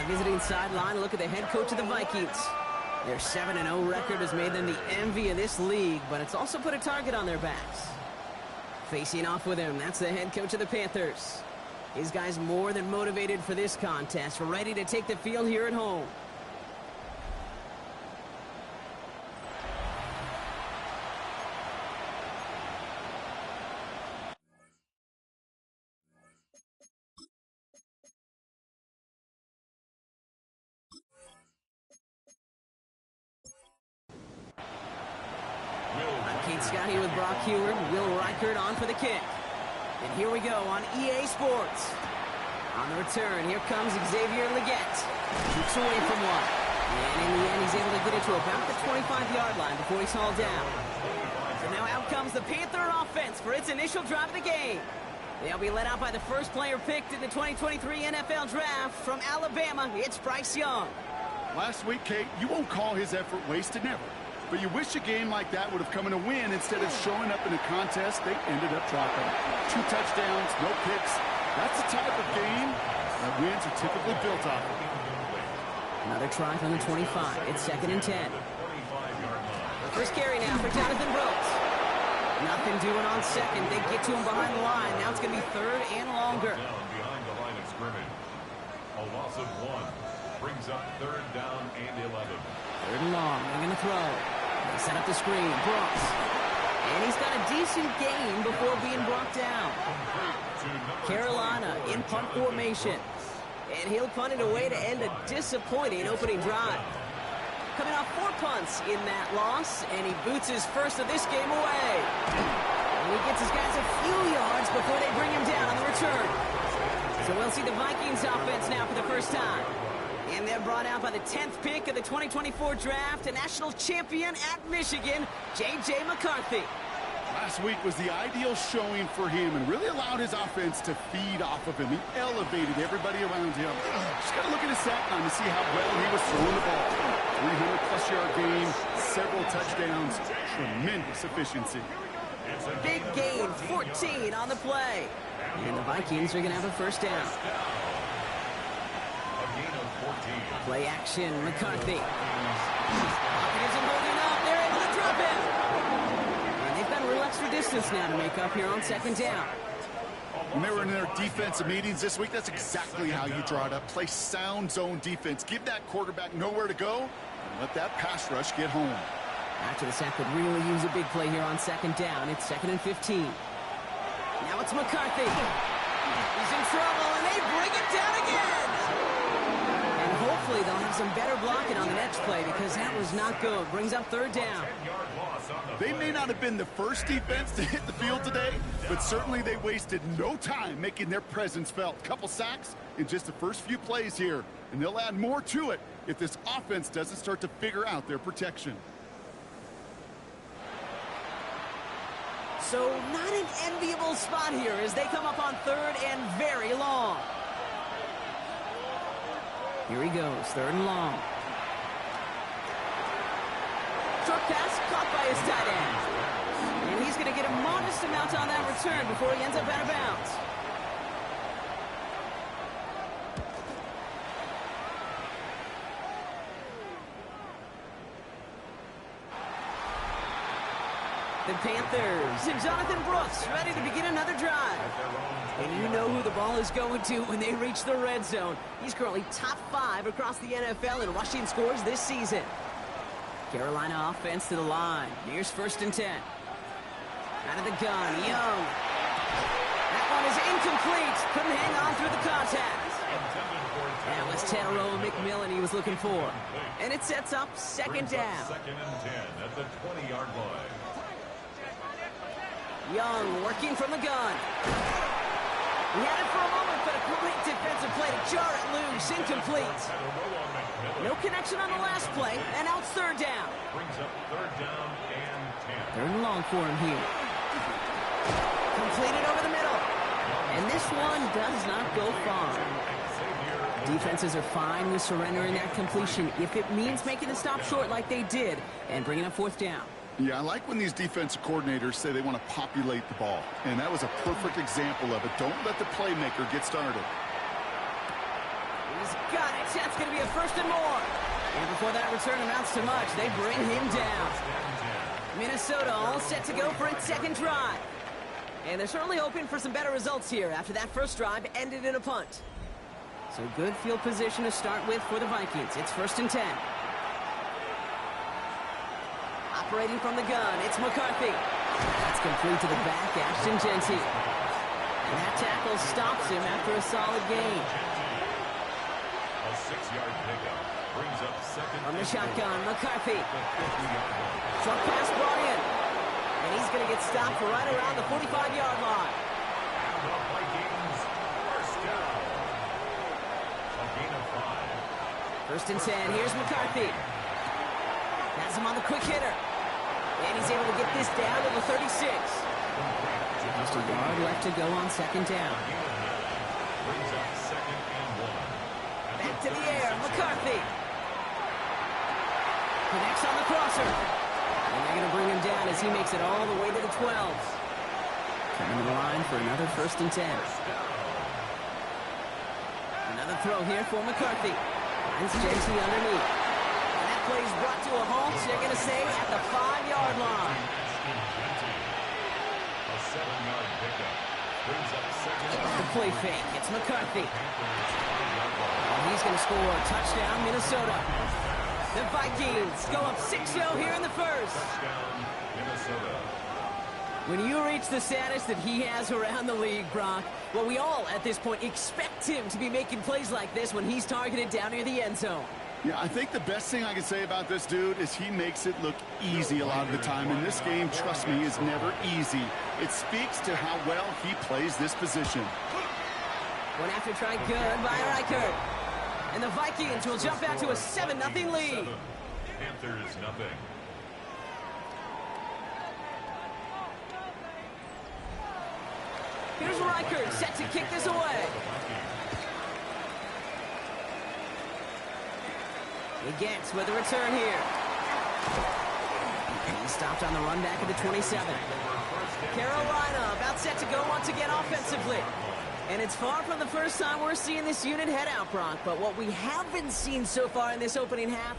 the visiting sideline, look at the head coach of the Vikings. Their 7-0 record has made them the envy of this league, but it's also put a target on their backs. Facing off with him, that's the head coach of the Panthers. His guys more than motivated for this contest, ready to take the field here at home. Scotty with Brock Heward, Will Reichert on for the kick. And here we go on EA Sports. On the return, here comes Xavier Leggett. Shoots away from one. And in the end, he's able to get it to about the 25-yard line before he's hauled down. So now out comes the Panther offense for its initial drive of the game. They'll be led out by the first player picked in the 2023 NFL Draft from Alabama. It's Bryce Young. Last week, Kate, you won't call his effort wasted, never. But you wish a game like that would have come in a win instead of showing up in a contest they ended up dropping. 2 touchdowns, no picks. That's the type of game that wins are typically built off of. Another try from the 25. It's 2nd and 10. First carry now for Jonathan Brooks. Nothing doing on second. They get to him behind the line. Now it's going to be 3rd and longer. Behind the line of scrimmage. A loss of 1 brings up 3rd down and 11. 3rd and long. They're going to throw. They set up the screen. Brooks. And he's got a decent gain before being brought down. Carolina in punt formation. And he'll punt it away to end a disappointing opening drive. Coming off 4 punts in that loss, and he boots his first of this game away. And he gets his guys a few yards before they bring him down on the return. So we'll see the Vikings offense now for the first time. And they're brought out by the 10th pick of the 2024 draft, a national champion at Michigan, J.J. McCarthy. Last week was the ideal showing for him and really allowed his offense to feed off of him. He elevated everybody around him. Just got to look at his sack line to see how well he was throwing the ball. 300-plus yard game, several touchdowns, tremendous efficiency. Big gain, 14 on the play. And the Vikings are going to have a first down. Play action, McCarthy. Pocket isn't holding up. They're able to drop him. And they've got a little extra distance now to make up here on 2nd down. When they were in their defensive meetings this week, that's exactly how you draw it up. Play sound zone defense. Give that quarterback nowhere to go and let that pass rush get home. After the sack could really use a big play here on 2nd down. It's 2nd and 15. Now it's McCarthy. He's in trouble, and they bring him down again. And hopefully they'll have some better blocking on the next play because that was not good. Brings up 3rd down. They may not have been the first defense to hit the field today, but certainly they wasted no time making their presence felt. Couple sacks in just the first few plays here, and they'll add more to it if this offense doesn't start to figure out their protection. So not an enviable spot here as they come up on 3rd and very long. Here he goes, 3rd and long. Short pass caught by his tight end. And he's going to get a modest amount on that return before he ends up out of bounds. The Panthers and Jonathan Brooks ready to begin another drive. And you know who the ball is going to when they reach the red zone. He's currently top 5 across the NFL in rushing scores this season. Carolina offense to the line. Here's 1st and 10. Out of the gun, Young. That one is incomplete. Couldn't hang on through the contact. That was Tedero McMillan he was looking for. And it sets up 2nd down. 2nd and 10 at the 20-yard line. Young working from the gun. He had it for a moment, but a great defensive play to jar it loose. Incomplete. No connection on the last play, and now it's 3rd down. Brings up 3rd down and 10. 3rd and long for him here. Completed over the middle. And this one does not go far. Defenses are fine with surrendering that completion if it means making the stop short like they did and bringing up 4th down. Yeah, I like when these defensive coordinators say they want to populate the ball. And that was a perfect example of it. Don't let the playmaker get started. He's got it. That's going to be a first and more. And before that return amounts to much, they bring him down. Minnesota all set to go for its second drive. And they're certainly hoping for some better results here after that first drive ended in a punt. So good field position to start with for the Vikings. It's 1st and 10. Operating from the gun, it's McCarthy. That's complete to the back, Ashton Genty. And that tackle stops him after a solid gain. A 6-yard pickup brings up second. From the shotgun, McCarthy. Short pass brought in. And he's going to get stopped for right around the 45-yard line. And the Vikings first down. A gain of 5. 1st and 10. Here's McCarthy. Has him on the quick hitter. And he's able to get this down to the 36. Just a yard left to go on 2nd down. Brings up 2nd and 1. Back to the air, McCarthy. Connects on the crosser. And they're going to bring him down as he makes it all the way to the 12s. Coming to the line for another 1st and 10. Another throw here for McCarthy. Finds Genty underneath. And that play's brought to a halt, they're going to say, at the 5-yard line. A 7-yard pickup brings up second. The play fake. It's McCarthy. And he's going to score a touchdown, Minnesota. The Vikings go up 6-0 here in the first. Touchdown, Minnesota. When you reach the status that he has around the league, Brock, well, we all at this point expect him to be making plays like this when he's targeted down near the end zone. Yeah, I think the best thing I can say about this dude is he makes it look easy a lot of the time. And this game, trust me, is never easy. It speaks to how well he plays this position. One after try good by Reichert. And the Vikings will jump out to a 7-0 lead. Panthers nothing. Here's Reichert set to kick this away. He gets with a return here. And he's stopped on the run back at the 27. Carolina about set to go once again offensively. And it's far from the first time we're seeing this unit head out, Brock. But what we haven't seen so far in this opening half,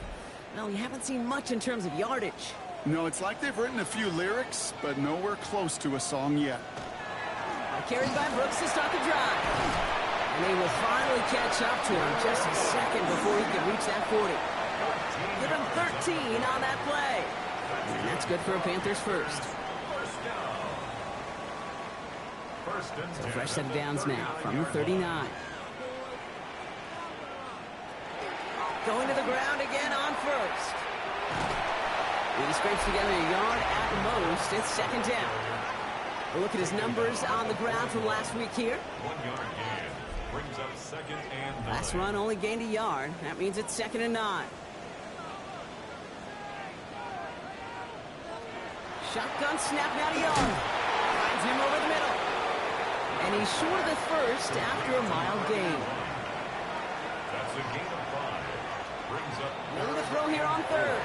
well, we haven't seen much in terms of yardage. No, it's like they've written a few lyrics, but nowhere close to a song yet. Carried by Brooks to start the drive. And they will finally catch up to him just a second before he can reach that 40. Give him 13 on that play. And that's good for a Panthers first. So fresh set of downs now from the 39. Going to the ground again on first. He scrapes together a yard at most. It's 2nd down. We'll look at his numbers on the ground from last week here. 1-yard gain brings up 2nd and 9. Last run only gained a yard. That means it's 2nd and 9. Shotgun snap now to Young. Finds him over the middle. And he's short of the first after a mild gain. That's a gain of 5. Brings up Another to throw here on 3rd.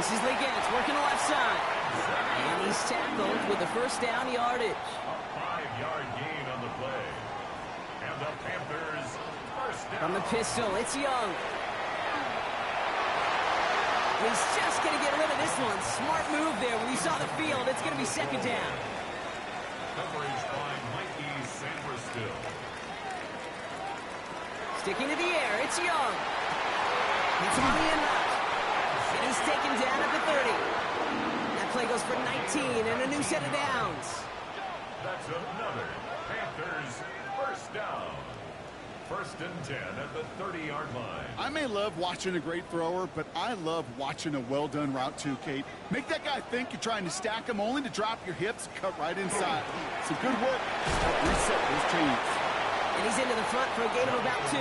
This is Liggins working the left side. And he's tackled with the first down yardage. a 5-yard gain on the play. And the Panthers first down. From the pistol, it's Young. He's just going to get rid of this one. Smart move there. When you saw the field, it's going to be 2nd down. Coverage by Mikey Sanderstill. Sticking to the air, it's Young. Hits him on the end route. And he's taken down at the 30. That play goes for 19 and a new set of downs. That's another Panthers first down. 1st and 10 at the 30-yard line. I may love watching a great thrower, but I love watching a well-done route too, Kate. Make that guy think you're trying to stack him only to drop your hips and cut right inside. Some good work. Reset those chains. And he's into the front for a gain of about 2.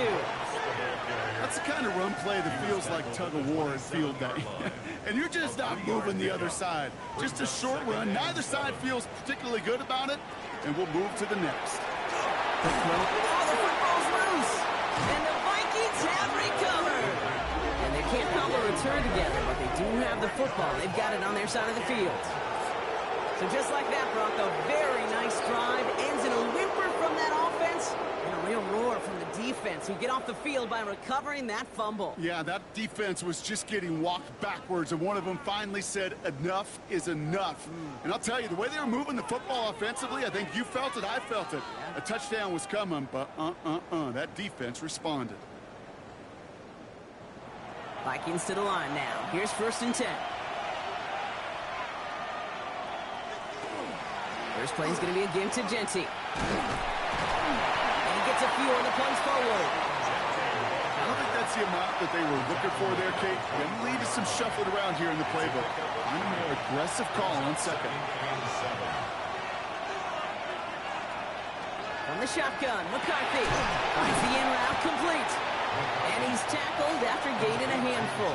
That's the kind of run play that feels like tug-of-war at field day. And you're just not moving the other side. Just a short run. Neither side feels particularly good about it, and we'll move to the next. Oh, the football's loose. And the Vikings have recovered. And they can't cobble a return together, but they do have the football. They've got it on their side of the field. So just like that, Brock, a very nice drive ends in a whimper from that offense and a real roar from the defense. defense who get off the field by recovering that fumble. Yeah, that defense was just getting walked backwards, and one of them finally said, enough is enough. And I'll tell you, the way they were moving the football offensively, I think you felt it, I felt it. A touchdown was coming, but that defense responded. Vikings to the line now. Here's 1st and 10. First play is going to be a give to Kinetik. And he gets a few on the punch forward. I don't think that's the amount that they were looking for there, Kate. Going to lead to some shuffling around here in the playbook. Find a more aggressive call on 2nd. From the shotgun, McCarthy finds the in route complete. And he's tackled after gaining a handful.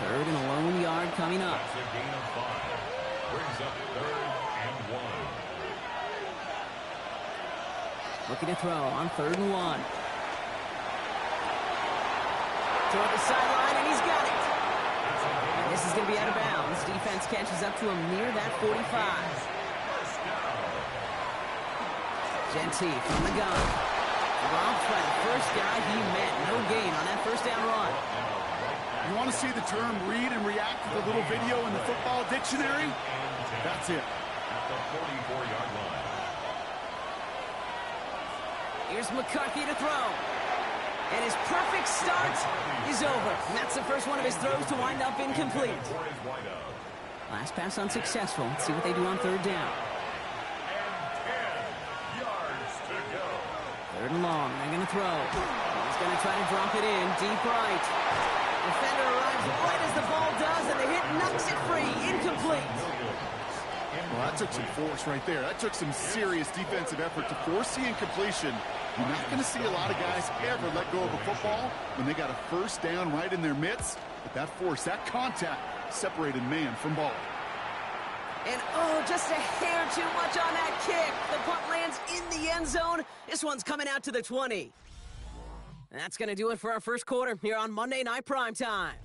3rd and a lone yard coming up. That's a gain of 5. Brings up 3rd and 1. Looking to throw on 3rd and 1. Toward the sideline, and he's got it. And this is going to be out of bounds. Defense catches up to him near that 45. Kinetik from the gun. Robbed by the first guy he met. No gain on that 1st down run. You want to see the term read and react to the little video in the football dictionary? That's it. At the 44-yard line. Here's McCarthy to throw. And his perfect start is over. And that's the first one of his throws to wind up incomplete. Last pass unsuccessful. Let's see what they do on 3rd down. And 10 yards to go. 3rd and long. They're going to throw. He's going to try to drop it in deep right. Defender arrives right as the ball does, and the hit knocks it free. Incomplete. Well, that took some force right there. That took some serious defensive effort to force the incompletion. You're not going to see a lot of guys ever let go of a football when they got a 1st down right in their midst. But that force, that contact, separated man from ball. And, oh, just a hair too much on that kick. The punt lands in the end zone. This one's coming out to the 20. That's going to do it for our first quarter here on Monday Night Primetime.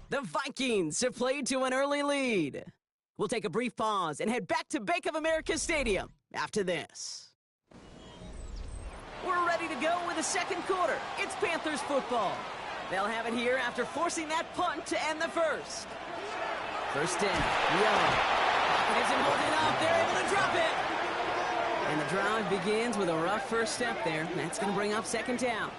The Vikings have played to an early lead. We'll take a brief pause and head back to Bank of America Stadium after this. We're ready to go with the 2nd quarter. It's Panthers football. They'll have it here after forcing that punt to end the 1st. 1st and Young. Pocket isn't holding up. They're able to drop it. And the drive begins with a rough 1st step there. That's going to bring up 2nd down.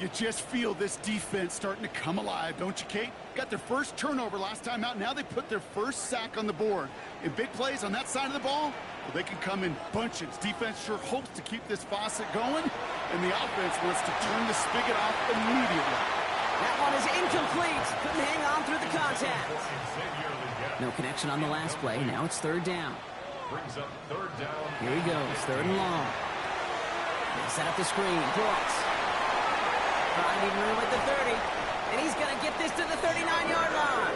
You just feel this defense starting to come alive, don't you, Kate? Got their 1st turnover last time out. Now they put their 1st sack on the board. In big plays on that side of the ball, well, they can come in bunches. Defense sure hopes to keep this faucet going, and the offense wants to turn the spigot off immediately. That one is incomplete. Couldn't hang on through the contact. No connection on the last play. Now it's 3rd down. Brings up 3rd down. Here he goes, 3rd and long. They set up the screen. Brooks. Finding room at the 30. And he's going to get this to the 39-yard line.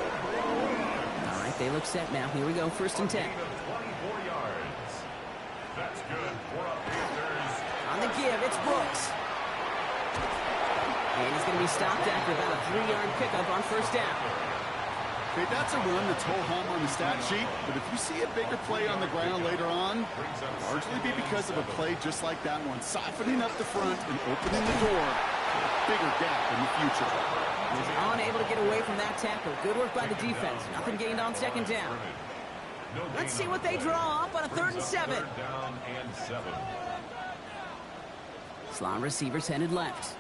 All right, they look set now. Here we go, 1st and 10. 24 yards. That's good for a Panthers. On the give, it's Brooks. And he's going to be stopped after about a 3-yard pickup on 1st down. Okay, that's a run that's ho-hum on the stat sheet, but if you see a bigger play on the ground later on, it'll largely be because of a play just like that one, softening up the front and opening the door for a bigger gap in the future. He's unable to get away from that tackle. Good work by the defense. Nothing gained on 2nd down. Let's see what they draw up on a 3rd and 7. 3rd down and 7. Slot receivers headed left.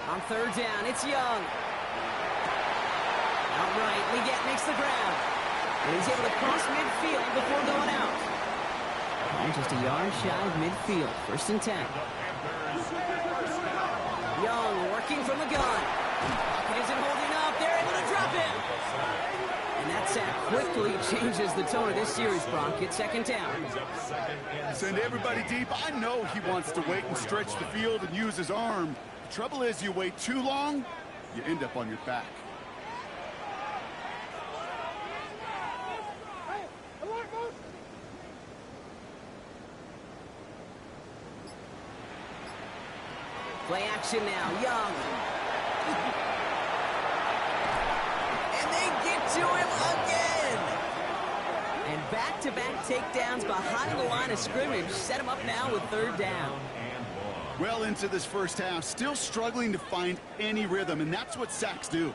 On 3rd down, it's Young. Outright, Leggett makes the ground. And he's able to cross midfield before going out. And just a yard shy of midfield. 1st and 10. Young working from the gun. Pocket isn't holding up. They're able to drop him. And that sack quickly changes the tone of this series, Brock. It's 2nd down. Send everybody deep. I know he wants to wait and stretch the field and use his arm. The trouble is, you wait too long, you end up on your back. Play action now, Young. And they get to him again. And back-to-back takedowns behind the line of scrimmage set him up now with 3rd down. Well into this first half, still struggling to find any rhythm, and that's what sacks do.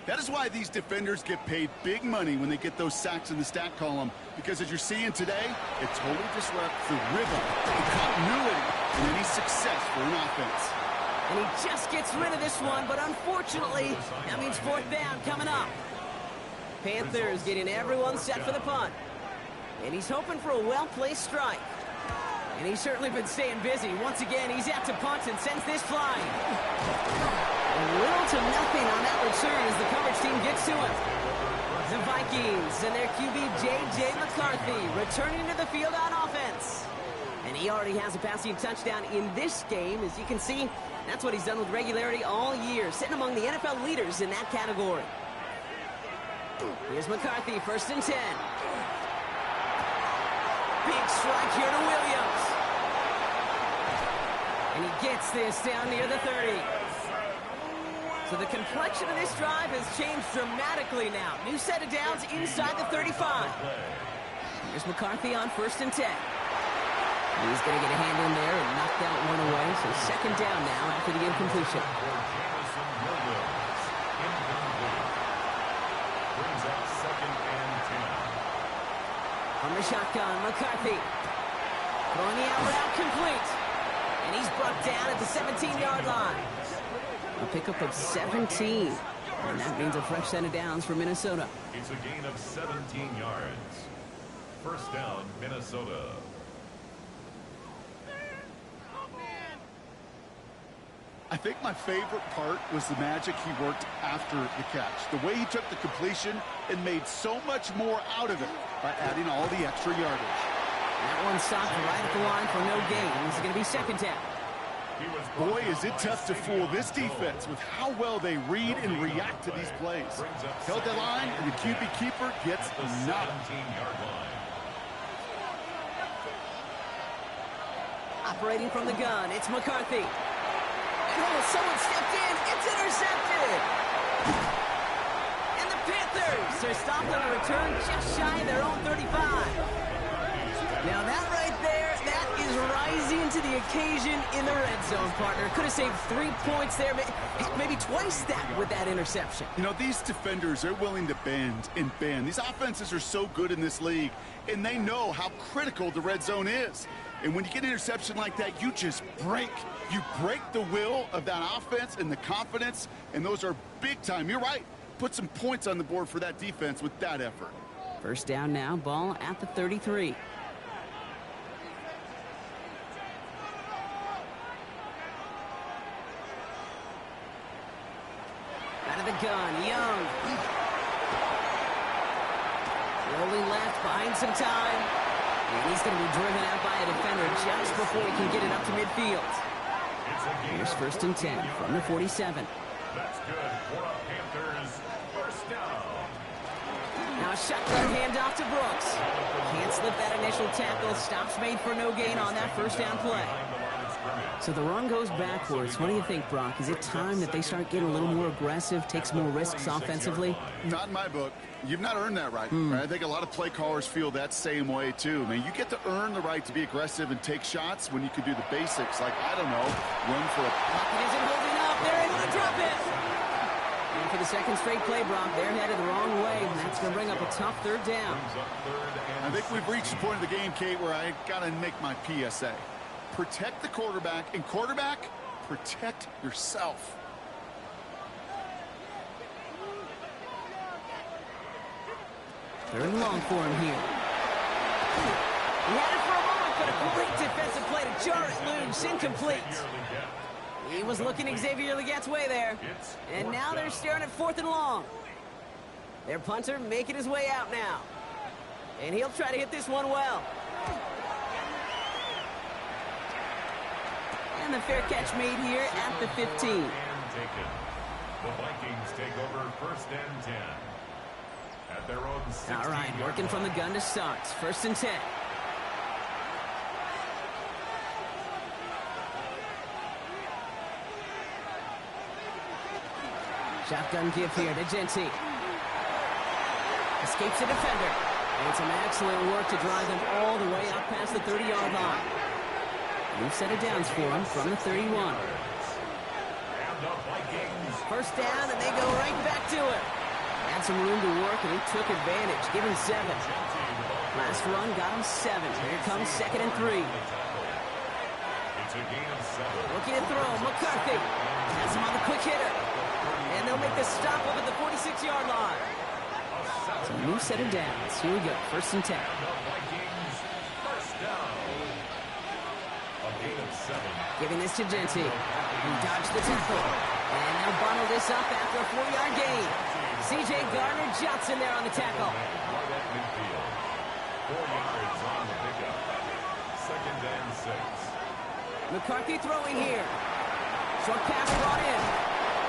That is why these defenders get paid big money when they get those sacks in the stat column, because as you're seeing today, it totally disrupts the rhythm, the continuity, and any success for an offense. And he just gets rid of this one, but unfortunately, that means fourth down coming up. Panthers getting everyone set for the punt. And he's hoping for a well-placed strike. And he's certainly been staying busy. Once again, he's out to punt and sends this flying. Little to nothing on that return as the coverage team gets to him. The Vikings and their QB J.J. McCarthy returning to the field on offense. And he already has a passing touchdown in this game. As you can see, that's what he's done with regularity all year, sitting among the NFL leaders in that category. Here's McCarthy, 1st and 10. Big strike here to Williams. And he gets this down near the 30. So the complexion of this drive has changed dramatically now. New set of downs inside the 35. Here's McCarthy on 1st and 10. He's going to get a hand in there and knock that one away. So 2nd down now after the incompletion. On the shotgun, McCarthy throwing the out route complete. And he's brought down at the 17-yard line. A pickup of 17. And that means a fresh set of downs for Minnesota. It's a gain of 17 yards. 1st down, Minnesota. I think my favorite part was the magic he worked after the catch. The way he took the completion and made so much more out of it by adding all the extra yardage. That one stopped right at the line for no gain. This is going to be 2nd down. Boy, is it tough to fool this defense with how well they read and react to these plays. Held that line, and the QB keeper gets nada. Operating from the gun, it's McCarthy. Oh, someone stepped in. It's intercepted. And the Panthers are stopped on a return just shy of their own 35. Now that right there, that is rising to the occasion in the red zone, partner. Could have saved 3 points there, maybe twice that with that interception. You know, these defenders are willing to bend and bend. These offenses are so good in this league, and they know how critical the red zone is. And when you get an interception like that, you just break. You break the will of that offense and the confidence, and those are big time. You're right. Put some points on the board for that defense with that effort. 1st down now, ball at the 33. Out of the gun, Young. Rolling left, buying some time. And he's going to be driven out by a defender just before he can get it up to midfield. Here's 1st and 10 from the 47. That's good for the Panthers. 1st down. Now a shotgun handoff to Brooks. Can't slip that initial tackle. Stops made for no gain on that 1st down play. So the run goes backwards. What do you think, Brock? Is it time that they start getting a little more aggressive, take some more risks offensively? Not in my book. You've not earned that right. I think a lot of play callers feel that same way, too. I mean, you get to earn the right to be aggressive and take shots when you can do the basics, like, I don't know, run for a... Pocket isn't holding up. They're able to drop it. And for the 2nd straight play, Brock, they're headed the wrong way. And that's going to bring up a tough 3rd down. I think we've reached the point of the game, Kate, where I got to make my PSA. Protect the quarterback, and quarterback, protect yourself. Third and long for him here. He had it for a moment, but a great defensive play to jar it loose, incomplete. He was looking Xavier Legette's way there. And now they're staring at 4th and long. Their punter making his way out now. And he'll try to hit this one well. And the fair catch made here at the 15. The Vikings take over 1st and 10. At their own 16. All right, working from the gun to start. 1st and 10. Shotgun give here to Genty. Escapes the defender. And some excellent work to drive them all the way up past the 30-yard line. New set of downs for him from the 31. And the Vikings. First down, and they go right back to it. Had some room to work, and he took advantage. Give him 7. Last run got him 7. Here comes 2nd and 3. It's a gain of 7. Looking to throw. McCarthy has him on the quick hitter. And they'll make the stop up at the 46-yard line. So a new set of downs. Here we go. 1st and 10. And the Vikings first down. A gain of 7. Giving this to Genty. He dodged the tackle. And they'll bundle this up after a 4-yard gain. C.J. Gardner-Johnson there on the tackle. Right at midfield. 4 yards on the pickup. 2nd and 6. McCarthy throwing here. Short pass brought in.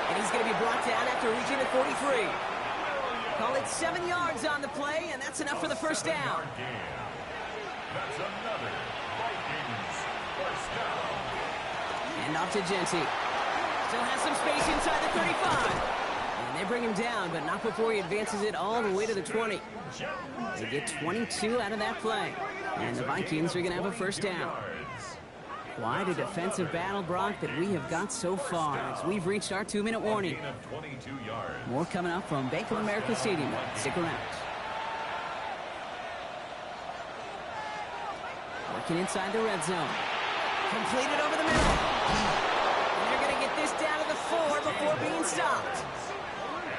And he's going to be brought down after reaching the 43. Call it 7 yards on the play, and that's enough for the first down. That's another Vikings first down. And off to Genty. Still has some space inside the 35. And they bring him down, but not before he advances it all the way to the 20. They get 22 out of that play. And the Vikings are going to have a first down. Quite a defensive battle, Brock, that we have got so far as we've reached our 2-minute warning. Gain of 22 yards. More coming up from Bank of America Stadium. Stick around. Working inside the red zone. Completed over the middle. And they're going to get this down to the 4 before being stopped.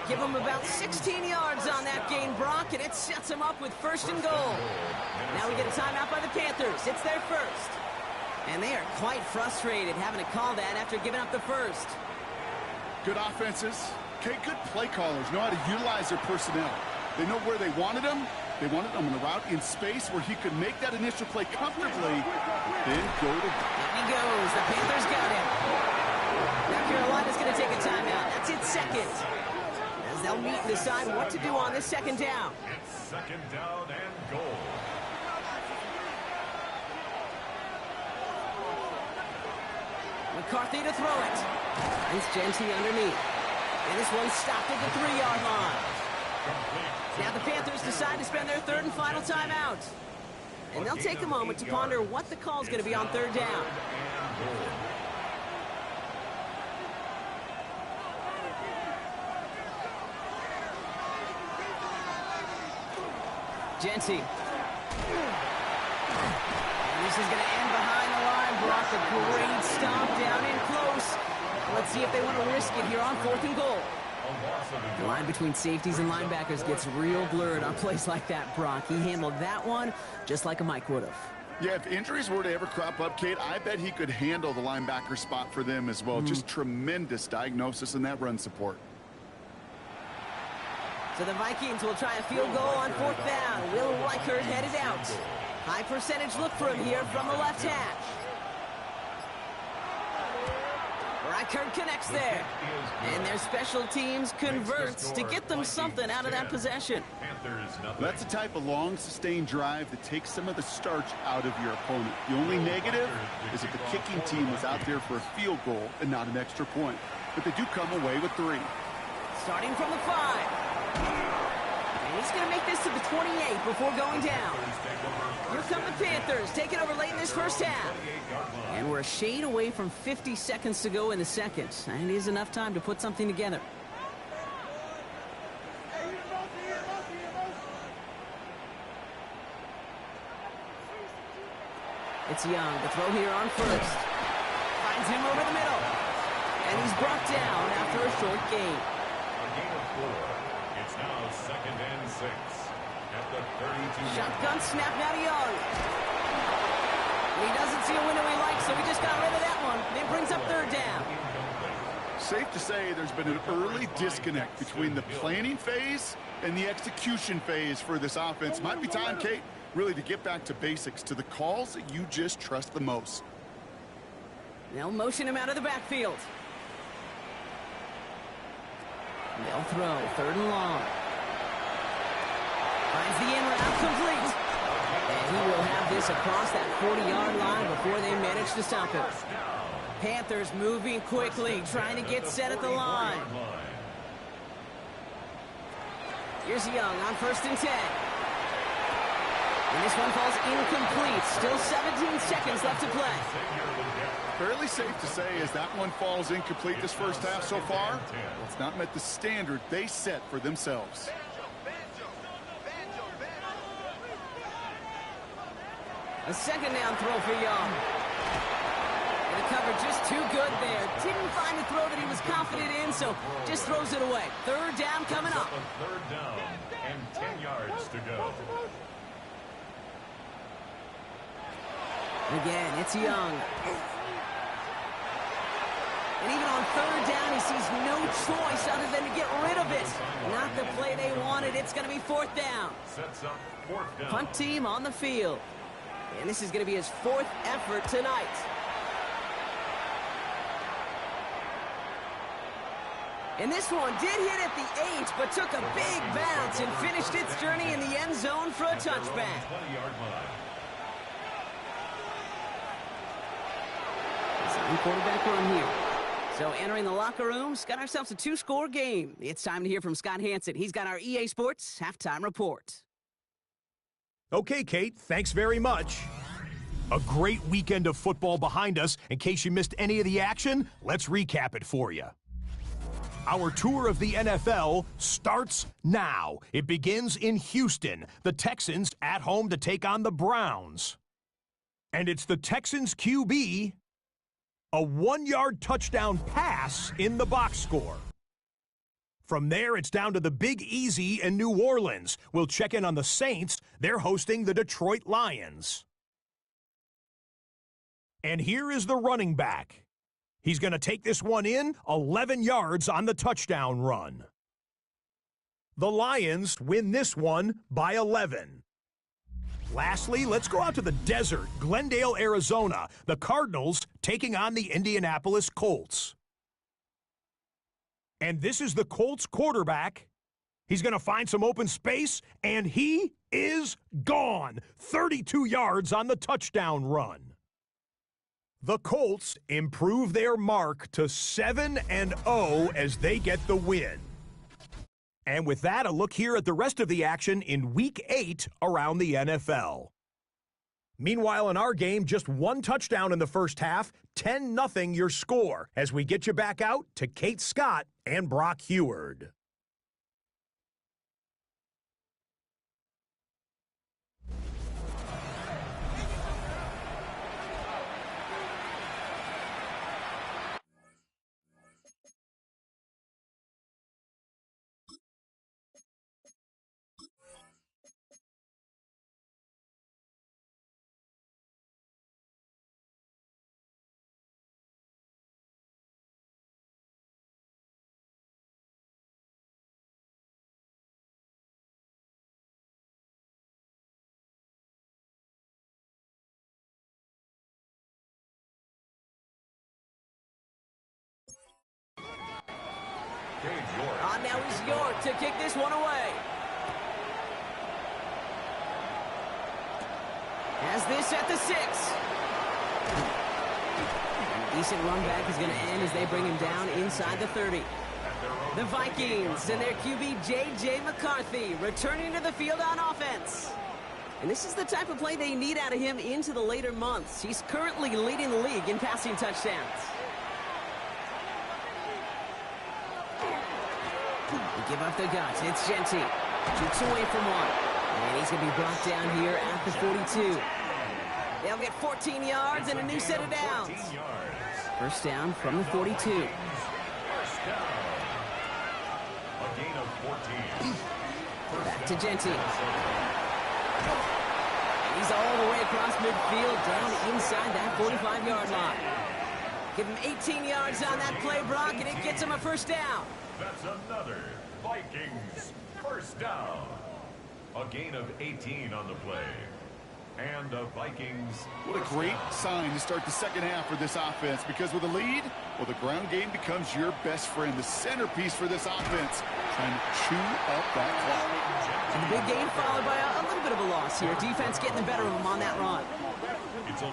Give them about 16 yards on that gain, Brock, and it sets them up with 1st and goal. Now we get a timeout by the Panthers. It's their first. And they are quite frustrated having to call that after giving up the first. Good offenses. Okay, good play callers know how to utilize their personnel. They know where they wanted him. They wanted him in a route in space where he could make that initial play comfortably, then go to... There he goes. The Panthers got him. Now Carolina's going to take a timeout. That's its 2nd. As they'll meet and decide what to do on this 2nd down. It's 2nd down and goal. McCarthy to throw it. Finds Genty underneath. And this one's stopped at the 3-yard line. Now the Panthers decide to spend their 3rd and final timeout. And they'll take a moment to ponder what the call is going to be on 3rd down. Genty. And this is going to end behind the line. Brock, a great stop down in close. Let's see if they want to risk it here on 4th and goal. The line between safeties and linebackers gets real blurred on plays like that, Brock. He handled that one just like a Mike would have. Yeah, if injuries were to ever crop up, Kate, I bet he could handle the linebacker spot for them as well. Just tremendous diagnosis in that run support. So the Vikings will try a field goal on 4th down. Will Reichert headed out. High percentage look for him here from the left hash. Reichert connects there. And their special teams converts to get them something out of that possession. That's the type of long, sustained drive that takes some of the starch out of your opponent. The only negative is if the kicking team was out there for a field goal and not an extra point. But they do come away with 3. Starting from the 5. And he's going to make this to the 28 before going down. Here come the Panthers, taking over late in this first half. And we're a shade away from 50 seconds to go in the 2nd. And it is enough time to put something together. It's Young, the throw here on 1st. Finds him over the middle. And he's brought down after a short gain. A gain of 4. It's now 2nd and 6 at the 32. Shotgun snap now to Young. He doesn't see a window he likes, so he just got rid of that one. It brings up 3rd down. Safe to say there's been an early disconnect between the planning phase and the execution phase for this offense. Might be time, Kate, really to get back to basics, to the calls that you just trust the most. They'll motion him out of the backfield. They'll throw 3rd and long. Finds the in route complete. And he will have this across that 40-yard line before they manage to stop him. Panthers moving quickly, trying to get set at the line. Here's Young on 1st and 10. And this one falls incomplete. Still 17 seconds left to play. Fairly safe to say as that one falls incomplete this first half so far, it's not met the standard they set for themselves. A second down throw for Young. And the cover just too good there. Didn't find a throw that he was confident in, so just throws it away. Third down coming up. Third down and 10 yards to go. Again, it's Young. And even on third down, he sees no choice other than to get rid of it. Not the play they wanted. It's going to be fourth down. Sets up fourth down. Punt team on the field. And this is going to be his fourth effort tonight. And this one did hit at the 8, but took a big bounce and finished its journey in the end zone for a touchback. 20-yard line. Quarterback run here. So entering the locker room, got ourselves a 2-score game. It's time to hear from Scott Hansen. He's got our EA Sports halftime report. Okay, Kate, thanks very much. A great weekend of football behind us. In case you missed any of the action, let's recap it for you. Our tour of the NFL starts now. It begins in Houston. The Texans at home to take on the Browns. And it's the Texans QB, a 1-yard touchdown pass in the box score. From there, it's down to the Big Easy in New Orleans. We'll check in on the Saints. They're hosting the Detroit Lions. And here is the running back. He's going to take this one in, 11 yards on the touchdown run. The Lions win this one by 11. Lastly, let's go out to the desert, Glendale, Arizona. The Cardinals taking on the Indianapolis Colts. And this is the Colts quarterback. He's going to find some open space, and he is gone. 32 yards on the touchdown run. The Colts improve their mark to 7-0 as they get the win. And with that, a look here at the rest of the action in Week 8 around the NFL. Meanwhile, in our game, just one touchdown in the first half, 10-0 your score, as we get you back out to Kate Scott and Brock Heward. Now is York to kick this one away. Has this at the 6. Decent run back is going to end as they bring him down inside the 30. The Vikings and their QB J.J. McCarthy returning to the field on offense. And this is the type of play they need out of him into the later months. He's currently leading the league in passing touchdowns. They give up the guts. It's Genty. Shoots away from one. And he's going to be brought down here at the 42. They'll get 14 yards and a new set of downs. First down from the 42. First down. A gain of 14. Back to Genty. He's all the way across midfield, down inside that 45-yard line. Give him 18 yards on that play, Brock, and it gets him a first down. That's another Vikings first down. A gain of 18 on the play. And the Vikings. What a great sign to start the second half for this offense, because with a lead, well, the ground game becomes your best friend, the centerpiece for this offense, trying to chew up that clock. And the big gain followed by a little bit of a loss here. Defense getting the better of them on that run.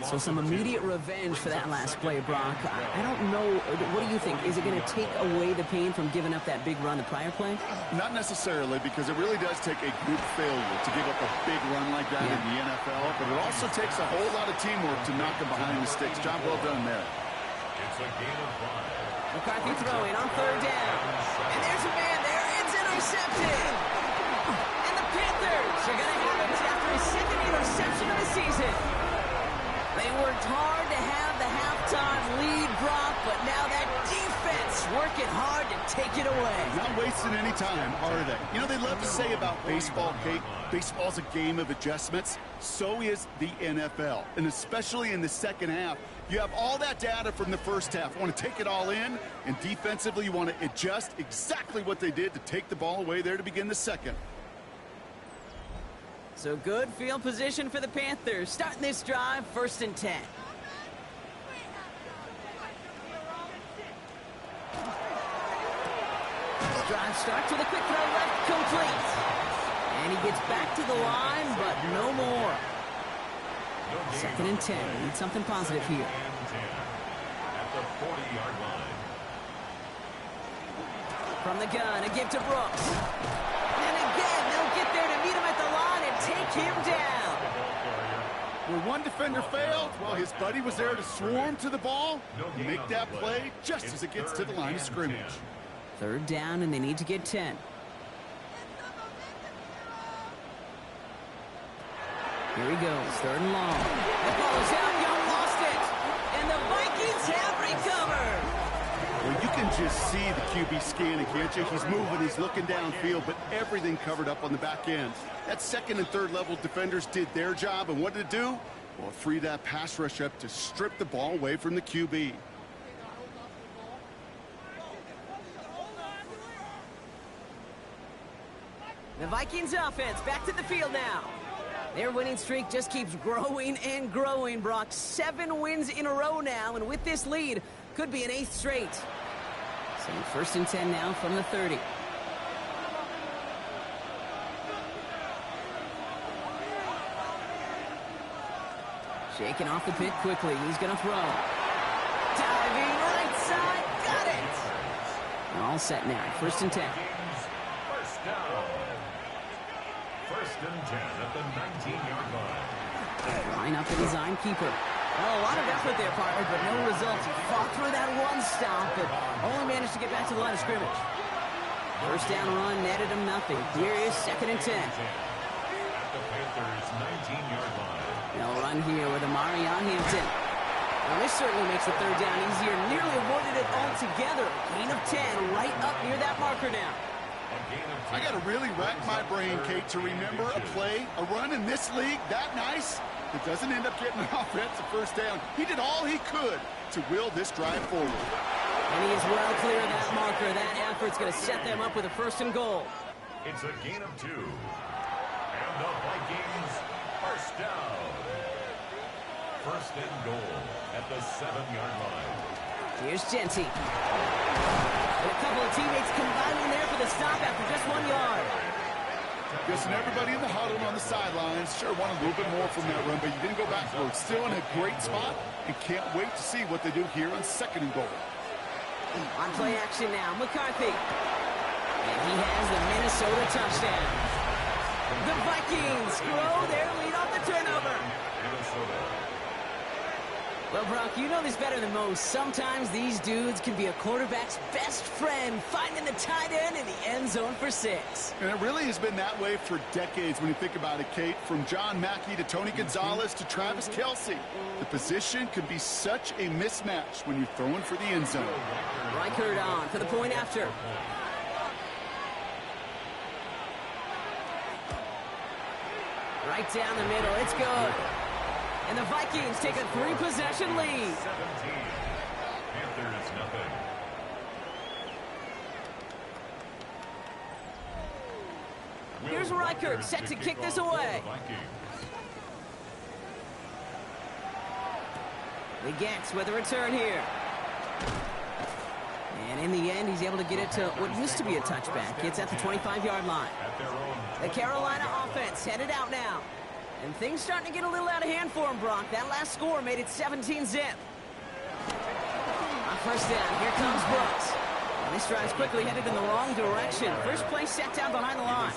So some immediate revenge for that last play, Brock. I don't know. What do you think? Is it going to take away the pain from giving up that big run the prior play? Not necessarily, because it really does take a group failure to give up a big run like that in the NFL. But it also takes a whole lot of teamwork to knock them behind the sticks. Job well done there. It's a gain of 5. McCarthy throwing on 3rd down. And there's a man there. It's intercepted. And the Panthers are going to have it after his 2nd interception of the season. They worked hard to have the halftime lead, Brock, but now that defense working hard to take it away. Not wasting any time, are they? You know, they love to say about baseball, Kate, baseball's a game of adjustments. So is the NFL, and especially in the second half. You have all that data from the first half. You want to take it all in, and defensively you want to adjust exactly what they did to take the ball away there to begin the second. So good field position for the Panthers. Starting this drive, 1st and 10. Drive starts with a quick throw left, complete. And he gets back to the line, but no more. 2nd and 10. We need something positive here. At the 40-yard line. From the gun, a give to Brooks. And again, they'll get there to meet him at the line and take him down. Where one defender failed, well, his buddy was there to swarm to the ball and make that play just as it gets to the line of scrimmage. 3rd down, and they need to get 10. Here he goes, 3rd and long. The ball is out, Young lost it. And the Vikings have recovered. Well, you can just see the QB scanning, can't you? He's moving, he's looking downfield, but everything covered up on the back end. That 2nd and 3rd level defenders did their job, and what did it do? Well, free that pass rush up to strip the ball away from the QB. The Vikings offense back to the field now. Their winning streak just keeps growing and growing, Brock. 7 wins in a row now, and with this lead, could be an 8th straight. So 1st and 10 now from the 30. Shaking off the pit quickly. He's going to throw. Diving right side. Got it. All set now. 1st and 10. First down. 1st and 10 at the 19-yard line. Line up the design keeper. Well, a lot of effort there, partner, but no results. He fought through that one stop, but only managed to get back to the line of scrimmage. 1st down run netted him nothing. Here is 2nd and 10. At the Panthers' 19-yard line. They'll run here with Amari on Hampton. Well, this certainly makes the 3rd down easier. Nearly avoided it altogether. Gain of 10 right up near that marker now. I got to really rack my brain, Kate, to remember a play, a run in this league that nice that doesn't end up getting an offensive 1st down. He did all he could to will this drive forward. And he is well clear of that marker. That effort's going to set them up with a 1st and goal. It's a gain of 2. And the Vikings, 1st down. 1st and goal at the 7-yard line. Here's Genty. And a couple of teammates combining there for the stop after just 1 yard. Listen, everybody in the huddle on the sidelines sure wanted a little bit more from that run, but you didn't go backwards. Still in a great spot, and can't wait to see what they do here on 2nd and goal. On play action now, McCarthy. And he has the Minnesota touchdown. The Vikings grow their lead off the turnover. Well, Brock, you know this better than most. Sometimes these dudes can be a quarterback's best friend, finding the tight end in the end zone for 6. And it really has been that way for decades when you think about it, Kate. From John Mackey to Tony Gonzalez to Travis Kelce. The position can be such a mismatch when you're throwing for the end zone. Reichert on for the point after. Right down the middle. It's good. And the Vikings take a 3-possession lead. 17. Panthers nothing. Here's Reichert set to kick this away. Begets with a return here. And in the end, he's able to get it to what used to be a touchback. It's at the 25-yard line. The Carolina offense headed out now. And things starting to get a little out of hand for him, Brock. That last score made it 17-zip. On first down, here comes Brooks. And this drive's quickly headed in the wrong direction. First play set down behind the line.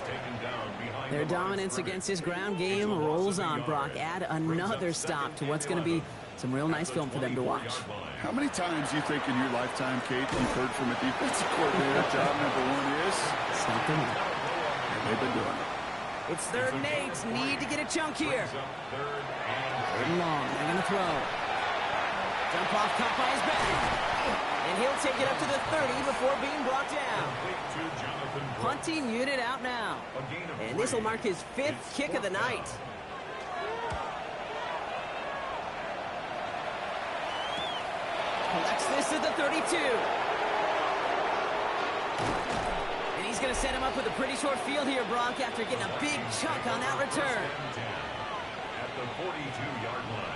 Their dominance against his ground game rolls on, Brock. Add another stop to what's going to be some real nice film for them to watch. How many times do you think in your lifetime, Kate, you've heard from a defensive coordinator, job number one is? Stop the run. And they've been doing it. It's 3rd and 8. Need to get a chunk here. 3rd and long. They're going to throw. Dump off, caught by his back. And he'll take it up to the 30 before being brought down. Punting unit out now. And this will mark his 5th kick of the night. Collects this at the 32. And he's going to set him up with a pretty short field here, Brock, after getting a big chunk on that return. At the 42-yard line.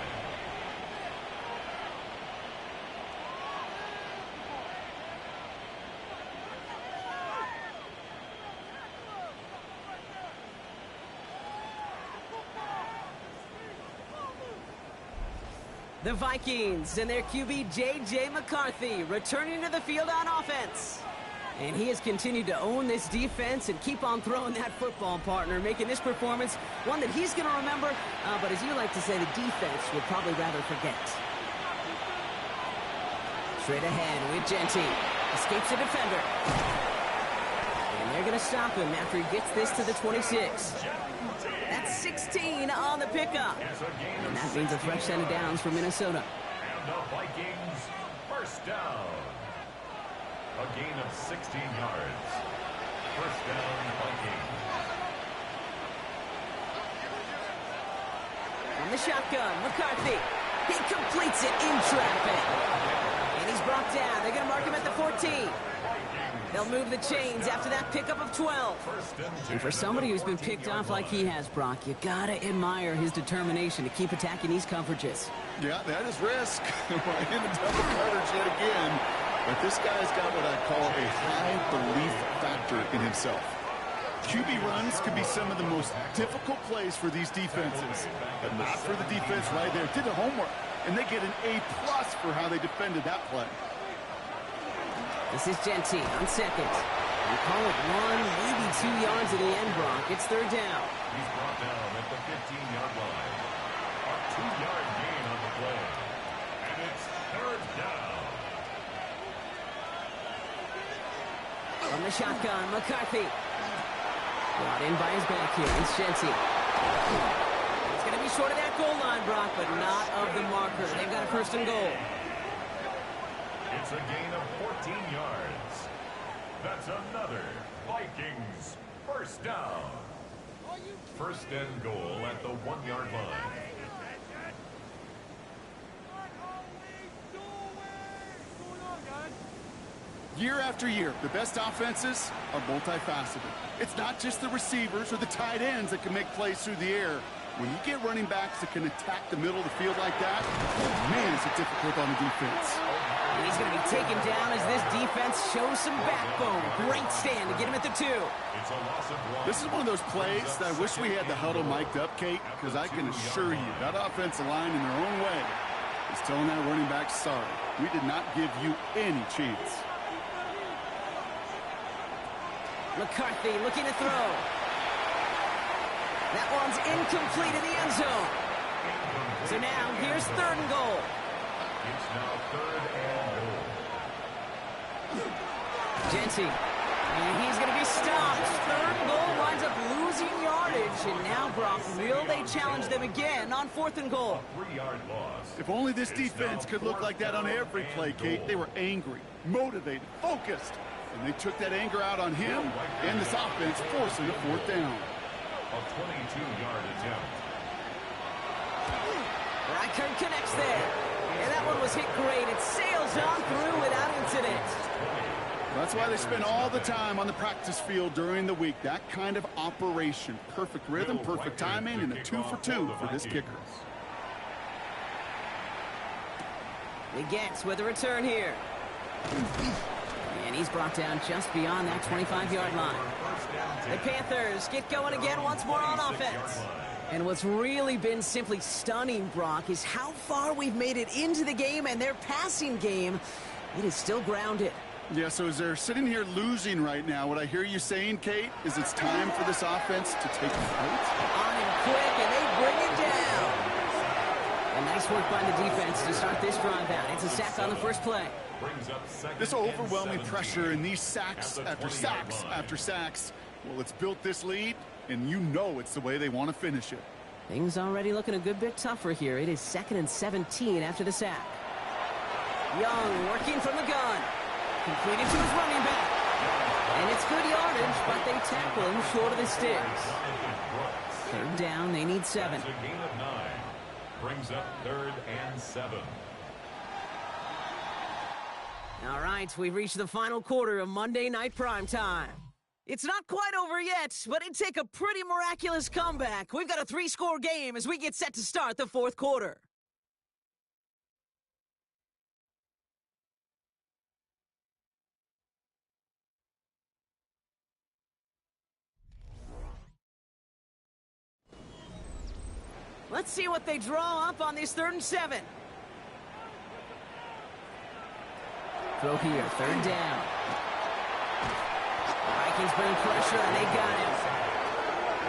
The Vikings and their QB, J.J. McCarthy, returning to the field on offense. And he has continued to own this defense and keep on throwing that football, partner, making this performance one that he's going to remember, but as you like to say, the defense would probably rather forget. Straight ahead with Genty. Escapes a defender. And they're going to stop him after he gets this to the 26. That's 16 on the pickup. And that means a fresh set of downs for Minnesota. And the Vikings first down. A gain of 16 yards. First down, Vikings. On the shotgun, McCarthy. He completes it in traffic. And he's brought down. They're going to mark him at the 14. They'll move the chains after that pickup of 12. And for somebody who's been picked off like he has, Brock, you gotta admire his determination to keep attacking these coverages. Yeah, that is risk. In the double coverage yet again. But this guy's got what I call a high belief factor in himself. QB runs could be some of the most difficult plays for these defenses. But not for the defense right there. Did the homework. And they get an A+ for how they defended that play. This is Genty on second. We call it 1, maybe 2 yards at the end, Brock. It's 3rd down. He's brought down at the 15-yard line. A 2-yard gain on the play. And it's 3rd down. From the shotgun, McCarthy. Brought in by his back here. It's Genty. It's going to be short of that goal line, Brock, but not of the marker. They've got a 1st and goal. It's a gain of 14 yards. That's another Vikings first down. First and goal at the 1-yard line. Year after year, the best offenses are multifaceted. It's not just the receivers or the tight ends that can make plays through the air. When you get running backs that can attack the middle of the field like that, man, is it difficult on the defense. And he's going to be taken down as this defense shows some backbone. Great stand to get him at the 2. It's a loss of 1. This is one of those plays that I wish we had the huddle mic'd up, Kate, because I can assure you that offensive line in their own way is telling that running back, sorry, we did not give you any chance. McCarthy looking to throw. That one's incomplete in the end zone. So now here's 3rd and goal. It's now 3rd and goal. Genty. And he's going to be stopped. 3rd and goal winds up losing yardage. And now, Brock, will they challenge them again on 4th and goal? A 3-yard loss. If only this defense could look like that on every play, Kate. They were angry, motivated, focused. And they took that anger out on him and this offense, forcing a 4th down. A 22-yard attempt. Reichert connects there. And that one was hit great. It sails on through without incident. That's why they spend all the time on the practice field during the week. That kind of operation. Perfect rhythm, perfect timing, and a 2-for-2 for this kicker. Legets with a return here. And he's brought down just beyond that 25-yard line. The Panthers get going again once more on offense. And what's really been simply stunning, Brock, is how far we've made it into the game, and their passing game, it is still grounded. Yeah, so as they're sitting here losing right now, what I hear you saying, Kate, is it's time for this offense to take a fight. On him quick, and they bring it down. And nice work by the defense to start this drive out. It's a sack on the first play. This overwhelming pressure and these sacks after sacks after sacks, well, it's built this lead, and you know it's the way they want to finish it. Things already looking a good bit tougher here. It is 2nd and 17 after the sack. Young working from the gun. Completed to his running back. And it's good yardage, but they tackle him short of the sticks. 3rd down, they need 7. That's a gain of 9. Brings up 3rd and 7. All right, we've reached the final quarter of Monday Night Primetime. It's not quite over yet, but it'd take a pretty miraculous comeback. We've got a 3-score game as we get set to start the 4th quarter. Let's see what they draw up on this 3rd and 7. Throw here, 3rd down. Vikings bring pressure, and they got him.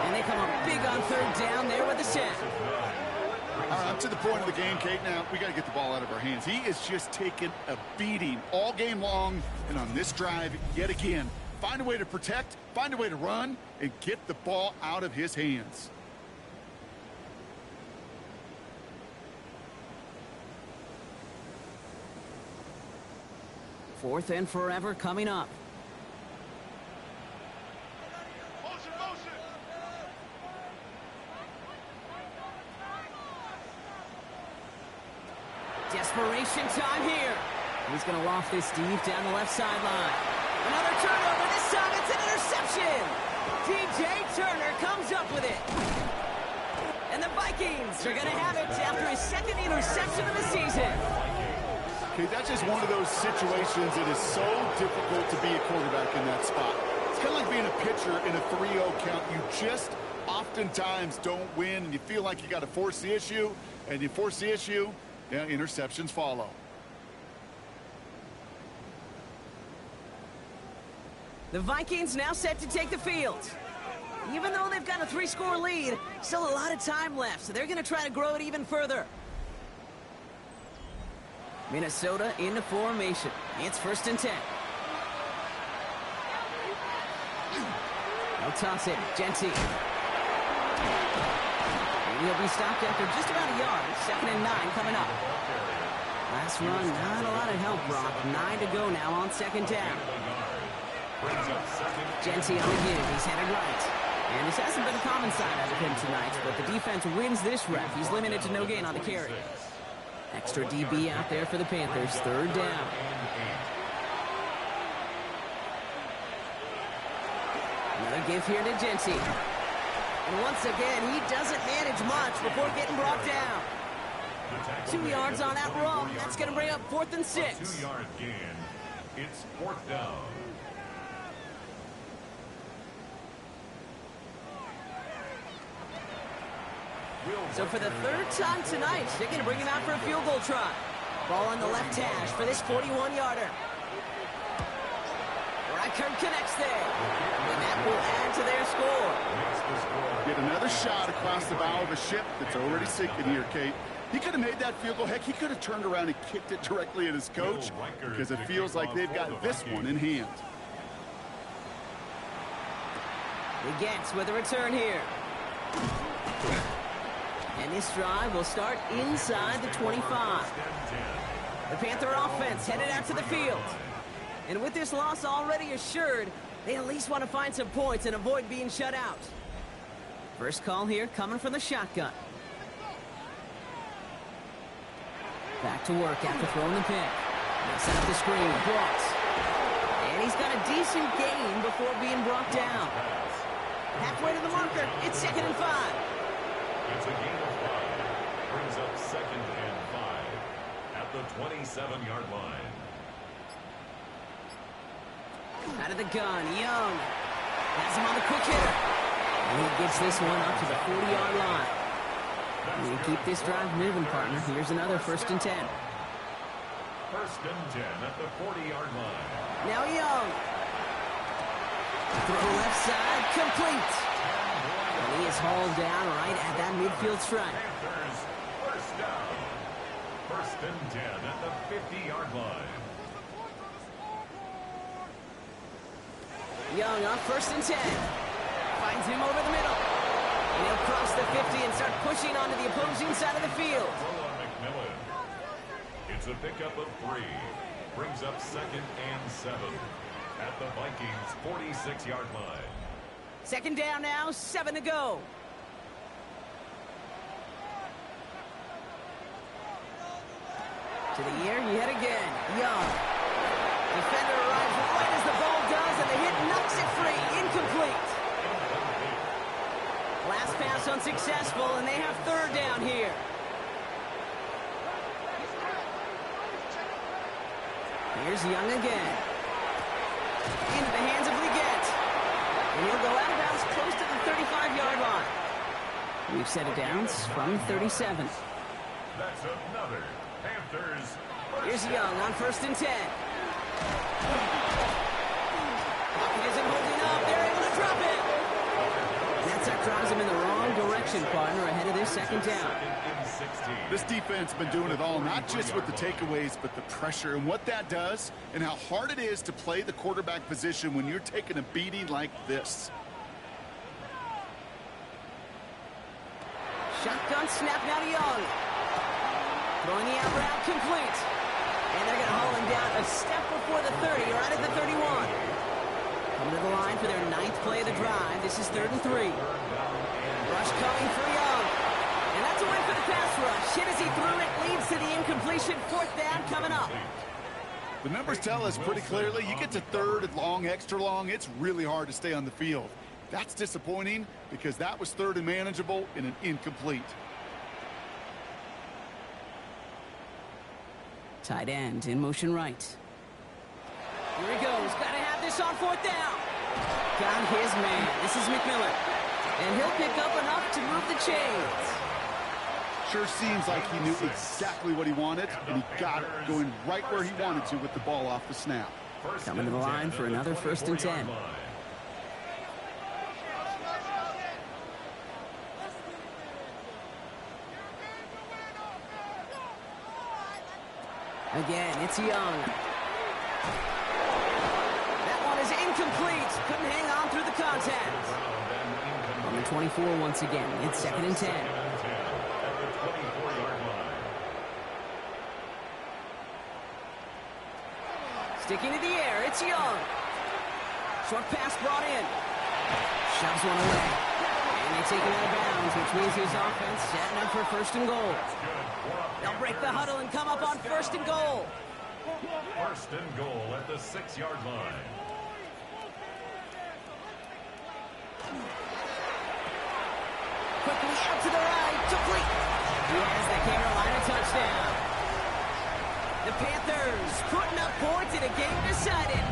And they come up big on 3rd down there with the sack. All right, up to the point of the game, Kate. Now, we got to get the ball out of our hands. He is just taking a beating all game long, and on this drive, yet again, find a way to protect, find a way to run, and get the ball out of his hands. 4th and forever coming up. Desperation time here. He's going to loft this deep down the left sideline. Another turnover. This time it's an interception. DJ Turner comes up with it. And the Vikings are going to have it after his 2nd interception of the season. Okay, that's just one of those situations that is so difficult to be a quarterback in that spot. It's kind of like being a pitcher in a 3-0 count. You just oftentimes don't win, and you feel like you got to force the issue, and you force the issue, yeah, interceptions follow. The Vikings now set to take the field. Even though they've got a 3-score lead, still a lot of time left, so they're going to try to grow it even further. Minnesota into formation. It's 1st and 10. They'll toss it. Genty. Maybe he'll be stopped after just about a yard. 2nd and 9 coming up. Last run, not a lot of help, Brock. 9 to go now on 2nd down. Genty on the give. He's headed right. And this hasn't been a common side out of him tonight, but the defense wins this rep. He's limited to no gain on the carry. Extra DB out there for the Panthers. 3rd down. Another give here to Genty. And once again, he doesn't manage much before getting brought down. 2 yards on that run. That's going to bring up 4th and 6. 2-yard gain. It's 4th down. So for the 3rd time tonight, they're going to bring him out for a field goal try. Ball on the left hash for this 41-yarder. Reichert connects there. And that will add to their score. Get another shot across the bow of a ship that's already sinking here, Kate. He could have made that field goal. Heck, he could have turned around and kicked it directly at his coach because it feels like they've got this one in hand. He gets with a return here. And this drive will start inside the 25. The Panther offense headed out to the field. And with this loss already assured, they at least want to find some points and avoid being shut out. First call here coming from the shotgun. Back to work after throwing the pick. Now set up the screen. Brooks. And he's got a decent gain before being brought down. Halfway to the marker. It's 2nd and 5. It's a gain of 5. Brings up 2nd and 5 at the 27-yard line. Out of the gun, Young. Has him on the quick hitter. And he gets this one up to the 40-yard line. We keep this drive moving, partner. Here's another 1st and 10. 1st and 10 at the 40-yard line. Now Young. Throw left side, complete. And he is hauled down right at that midfield stripe. Panthers, 1st down. 1st and 10 at the 50-yard line. Young on 1st and 10. Finds him over the middle. And he'll cross the 50 and start pushing onto the opposing side of the field. Throw on McMillan. It's a pickup of 3. Brings up 2nd and 7 at the Vikings' 46-yard line. 2nd down now, 7 to go. To the air, yet again. Young. Defender arrives right as the ball does, and the hit knocks it free. Incomplete. Last pass unsuccessful, and they have 3rd down here. Here's Young again. Into the hands of Leggett. And he'll go out of bounds close to the 35-yard line. We've set it down from 37. That's another Panthers. Here's Young on 1st and 10. Pocket isn't holding up. They're able to drop it. That drives him in the wrong direction, partner, ahead of this 2nd down. This defense has been doing it all, not just with the takeaways, but the pressure and what that does and how hard it is to play the quarterback position when you're taking a beating like this. Shotgun snap now to Young. Throwing the out route complete. And they're going to haul him down a step before the 30, right at the 31. Coming to the line for their 9th play of the drive. This is 3rd and 3. Rush coming for Young. And that's a win for the pass rush. Hit as he threw it, leads to the incompletion. 4th down coming up. The numbers tell us pretty clearly, you get to 3rd and long, extra long, it's really hard to stay on the field. That's disappointing because that was 3rd and manageable and an incomplete. Tight end in motion right. Here he goes. Got to have this on 4th down. Got his man. This is McMillan. And he'll pick up enough to move the chains. Sure seems like he knew exactly what he wanted, and he got it, going right where he wanted to with the ball off the snap. Coming to the line for another 1st and 10. Again, it's Young. That one is incomplete. Couldn't hang on through the contact. On the 24 once again. It's 2nd and 10. Sticking to the air, it's Young. Short pass brought in. Shoves one away. And they take it out of bounds, which means his offense setting up for 1st and goal. They'll break the huddle and come up on 1st and goal. 1st and goal at the 6-yard line. Quickly out to the right, complete. He has the Carolina touchdown. The Panthers putting up points in a game decided.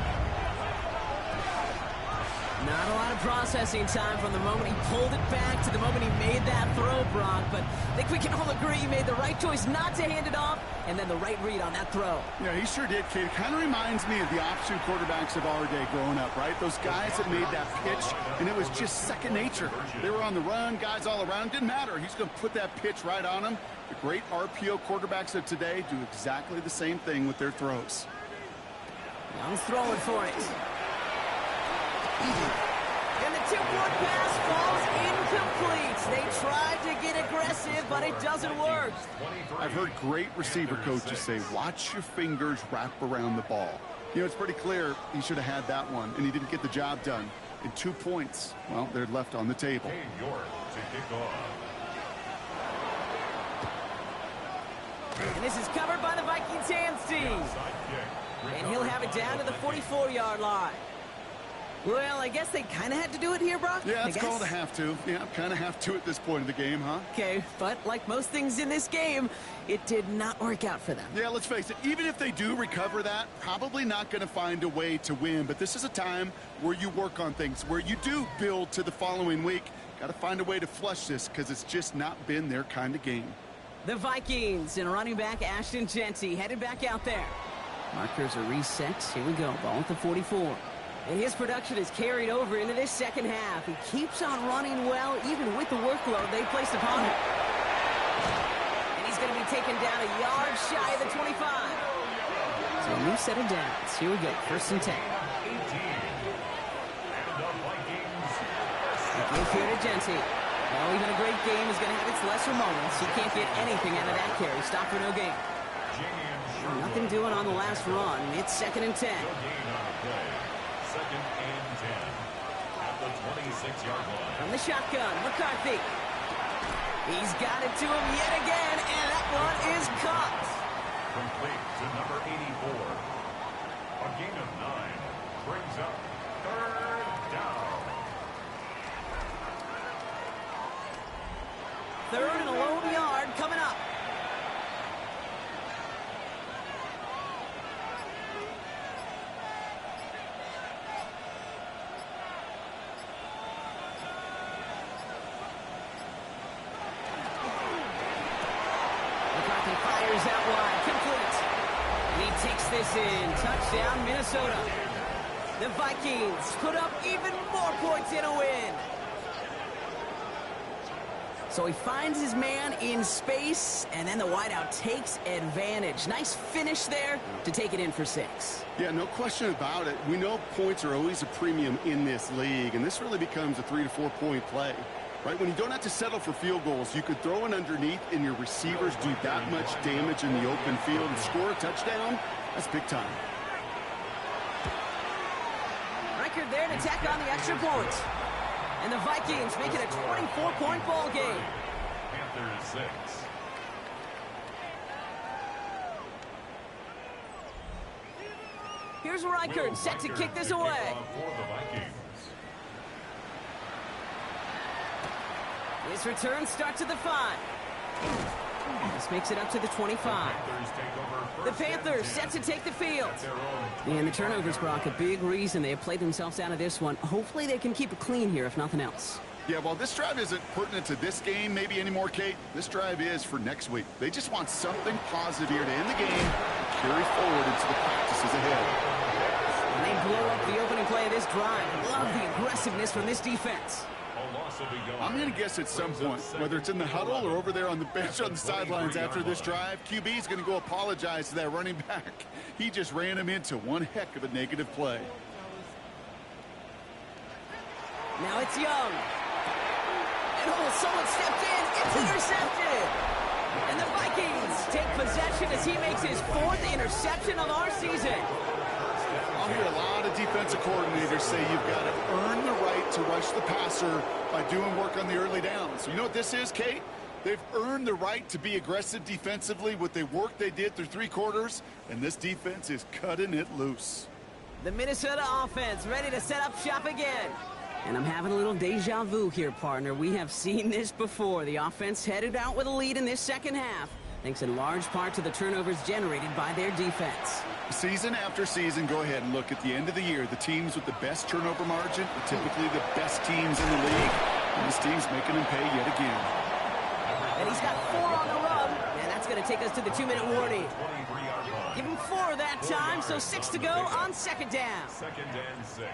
Not a lot of processing time from the moment he pulled it back to the moment he made that throw, Brock. But I think we can all agree he made the right choice not to hand it off, and then the right read on that throw. Yeah, he sure did, kid. Kind of reminds me of the option quarterbacks of our day growing up, right? Those guys that made that pitch, and it was just second nature. They were on the run, guys all around. Didn't matter. He's going to put that pitch right on them. The great RPO quarterbacks of today do exactly the same thing with their throws. Young's throwing for it. And the two-point pass falls incomplete. They tried to get aggressive, but it doesn't work. I've heard great receiver coaches say, watch your fingers wrap around the ball. You know, it's pretty clear he should have had that one, and he didn't get the job done. And 2 points, well, they're left on the table. York to kick off. And this is covered by the Vikings hands team. And he'll have it down to the 44-yard line. Well, I guess they kind of had to do it here, Brock. Yeah, it's called a have to. Yeah, kind of have to at this point in the game, huh? Okay, but like most things in this game, it did not work out for them. Yeah, let's face it, even if they do recover that, probably not going to find a way to win. But this is a time where you work on things, where you do build to the following week. Got to find a way to flush this because it's just not been their kind of game. The Vikings and running back Ashton Genty headed back out there. Markers are reset. Here we go. Ball at the 44. And his production is carried over into this second half. He keeps on running well, even with the workload they placed upon him. And he's going to be taken down a yard shy of the 25. So a new set of downs. Here we go. 1st and 10. Give here to Genty. Well, even a great game is going to have its lesser moments. He can't get anything out of that carry. Stop for no gain. Nothing doing on the last run. It's 2nd and 10. Second and 10 at the 26-yard line. From the shotgun, McCarthy. He's got it to him yet again, and that one is caught. Complete to number 84. A gain of 9 brings up 3rd down. 3rd and a lone yard coming up. Fires out wide, complete. And he takes this in. Touchdown, Minnesota. The Vikings put up even more points in a win. So he finds his man in space, and then the wideout takes advantage. Nice finish there to take it in for 6. Yeah, no question about it. We know points are always a premium in this league, and this really becomes a 3 to 4 point play. Right, when you don't have to settle for field goals, you could throw it underneath and your receivers do that much damage in the open field and score a touchdown. That's big time. Record there to tack on the extra point. And the Vikings make it a 24-point ball game. Panthers 6. Here's Reichert set to kick this away. For the Vikings. This return starts at the 5. This makes it up to the 25. The Panthers set to take the field. And the turnovers, Brock, a big reason they have played themselves out of this one. Hopefully they can keep it clean here, if nothing else. Yeah, well, this drive isn't pertinent to this game maybe anymore, Kate. This drive is for next week. They just want something positive here to end the game and carry forward into the practices ahead. And they blow up the opening play of this drive. Love the aggressiveness from this defense. I'm going to guess at some point, whether it's in the huddle or over there on the bench on the sidelines after this drive, QB is going to go apologize to that running back. He just ran him into one heck of a negative play. Now it's Young. And someone stepped in. It's intercepted. And the Vikings take possession as he makes his 4th interception of our season. I'll hear a lot of defensive coordinators say you've got to earn the right to rush the passer by doing work on the early downs. You know what this is, Kate? They've earned the right to be aggressive defensively with the work they did through 3 quarters, and this defense is cutting it loose. The Minnesota offense ready to set up shop again. And I'm having a little deja vu here, partner. We have seen this before. The offense headed out with a lead in this second half, thanks in large part to the turnovers generated by their defense. Season after season, go ahead and look at the end of the year. The teams with the best turnover margin are typically the best teams in the league. And this team's making them pay yet again. And he's got 4 on the run. And that's going to take us to the 2-minute warning. Give him 4 that time, so 6 to go on 2nd down. 2nd and 6.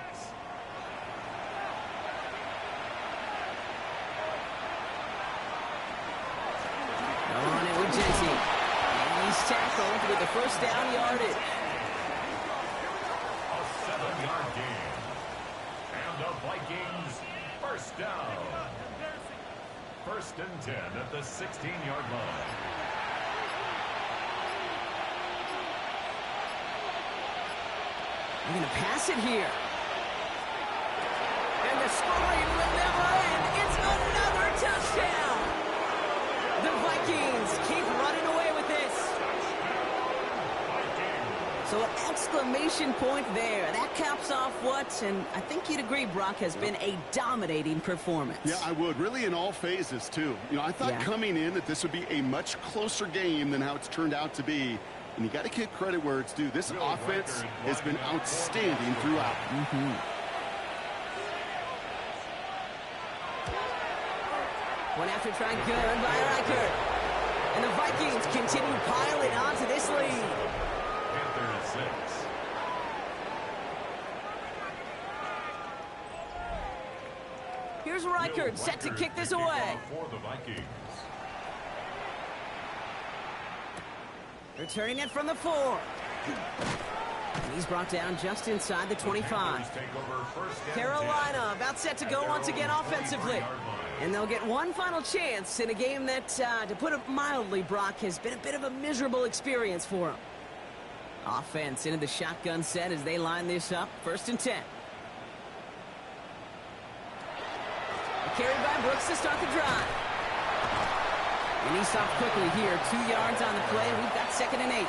On it with Genty. And he's tackled with the 1st down yardage. A 7-yard gain. And the Vikings 1st down. 1st and 10 at the 16-yard line. They're going to pass it here. And the scoring will never end. It's another touchdown. The Vikings keep running away with this. So an exclamation point there. That caps off what, and I think you'd agree, Brock, has been a dominating performance. Yeah, I would. Really in all phases, too. You know, I thought coming in that this would be a much closer game than how it's turned out to be. And you got to give credit where it's due. This offense has been outstanding throughout. Went after trying good by Reichert. And the Vikings continue piling onto this lead. Panthers 6. Here's Reichert set to kick this away. For the Vikings. Returning it from the 4. And he's brought down just inside the 25. Carolina about set to go once again offensively. And they'll get one final chance in a game that, to put it mildly, Brock, has been a bit of a miserable experience for them. Offense into the shotgun set as they line this up. 1st and 10. Carried by Brooks to start the drive. And he stopped quickly here. 2 yards on the play. We've got 2nd and 8.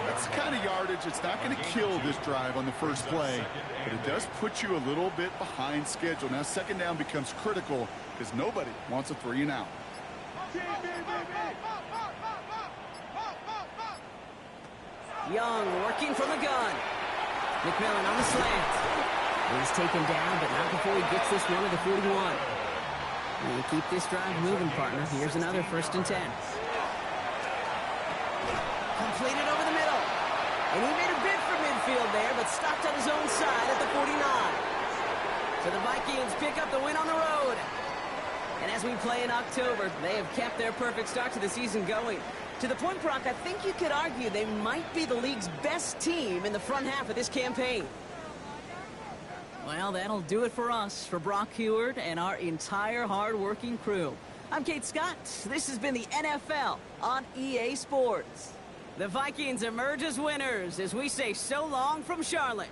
That's the kind of yardage it's not going to kill this drive on the first play, but it does put you a little bit behind schedule. Now 2nd down becomes critical because nobody wants a 3 and out. Young working from the gun. McMillan on the slant. He's taken down, but not before he gets this one to the 41. And you keep this drive moving, partner. Here's another 1st and 10. Completed over the middle. And he made a bid for midfield there, but stopped on his own side at the 49. So the Vikings pick up the win on the road. And as we play in October, they have kept their perfect start to the season going. To the point, Brock, I think you could argue they might be the league's best team in the front half of this campaign. Well, that'll do it for us, for Brock Heward and our entire hard-working crew. I'm Kate Scott. This has been the NFL on EA Sports. The Vikings emerge as winners as we say so long from Charlotte.